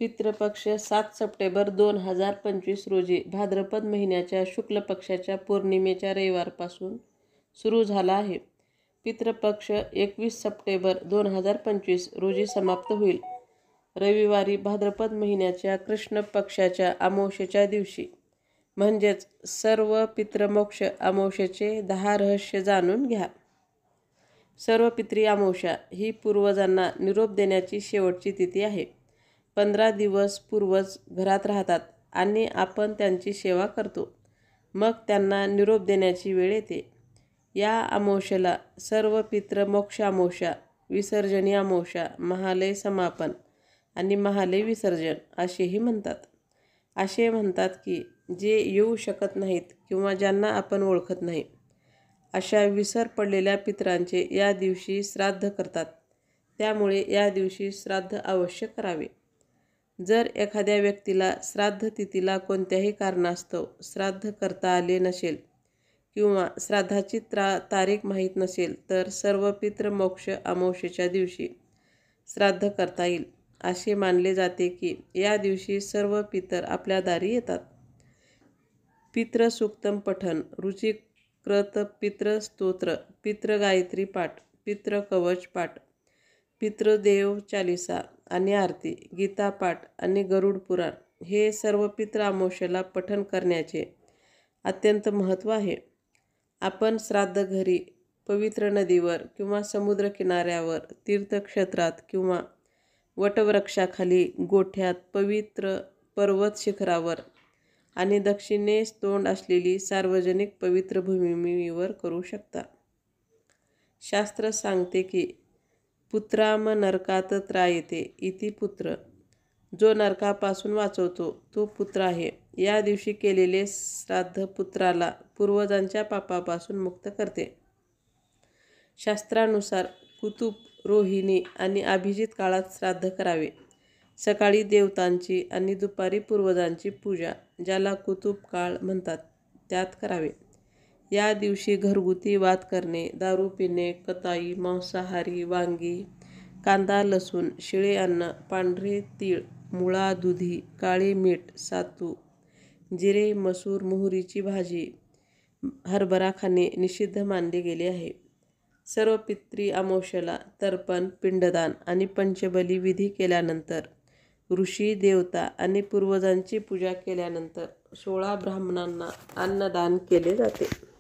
Pitrupaksha 7 September 2025 रोजी भाद्रपद महिन्याच्या शुक्ल पक्षाच्या पौर्णिमेच्या रविवारपासून सुरू झाला आहे. पितृपक्ष 21 सप्टेंबर 2025 रोजी समाप्त होईल. रविवारी भाद्रपद महिन्याच्या कृष्ण पक्षाच्या अमावस्येच्या दिवशी म्हणजेच सर्व पितृमोक्ष अमावस्येचे 10 रहस्य जाणून घ्या. सर्व पितृ अमावस्या ही पूर्वजांना निरोप देण्याची शेवटची तिथी आहे. 15 दिवस पूर्वज घरात राहतात आणि आपण त्यांची सेवा करतो. मग त्यांना निरोप देण्याची वेळ येते. या अमावस्येला सर्व पितृ मोक्ष अमावस्या, विसर्जनी अमावस्या, महालय समापन आणि महालय विसर्जन असेही म्हणतात. असे म्हणतात की जे येऊ शकत नाहीत किंवा ज्यांना आपण ओळखत नाही अशा विसर पडलेल्या पितरांचे या दिवशी श्राद्ध करतात. त्यामुळे या दिवशी श्राद्ध अवश्य करावे. जर एखाद्या व्यक्तीला श्राद्ध तिथीला कोणत्याही कारणास्तव श्राद्ध करता आले नसेल किंवा श्राद्धाची तारीख माहीत नसेल तर सर्व पितृमोक्ष अमावस्येच्या दिवशी श्राद्ध करता येईल. असे मानले जाते की या दिवशी सर्व पितर आपल्या दारी येतात. पितृसूक्तम पठण, रुचिकृत पितृस्तोत्र, पितृगायत्री पाठ, पितृकवच पाठ, पितृदेव चालिसा आणि आरती, गीता पाठ आणि गरुड पुराण हे सर्व पितृ अमावस्येला पठण करण्याचे अत्यंत महत्त्व आहे. आपण श्राद्ध घरी, पवित्र नदीवर किंवा समुद्र किनाऱ्यावर, तीर्थक्षेत्रात किंवा वटवृक्षाखाली, गोठ्यात, पवित्र पर्वत शिखरावर आणि दक्षिणेस तोंड असलेली सार्वजनिक पवित्र भूमीवर करू शकता. शास्त्र सांगते की पुत्राम नरकात त्रायते इति पुत्र. जो नरकापासून वाचवतो तो पुत्र आहे. या दिवशी केलेले श्राद्ध पुत्राला पूर्वजांच्या पापापासून मुक्त करते. शास्त्रानुसार कुतुब, रोहिणी आणि अभिजित काळात श्राद्ध करावे. सकाळी देवतांची आणि दुपारी पूर्वजांची पूजा, ज्याला कुतुब काळ म्हणतात, त्यात करावे. या दिवशी घरगुती वाद करणे, दारू पिणे, कताई, मांसाहारी, वांगी, कांदा, लसूण, शिळे अन्न, पांढरे तीळ, मुळा, दुधी, काळे मीठ, सातू, जिरे, मसूर, मोहरीची भाजी, हरभरा खाणे निषिद्ध मानले गेले आहे. सर्व पितृ अमावस्येला तर्पण, पिंडदान आणि पंचबली विधी केल्यानंतर, ऋषी, देवता आणि पूर्वजांची पूजा केल्यानंतर 16 ब्राह्मणांना अन्नदान केले जाते.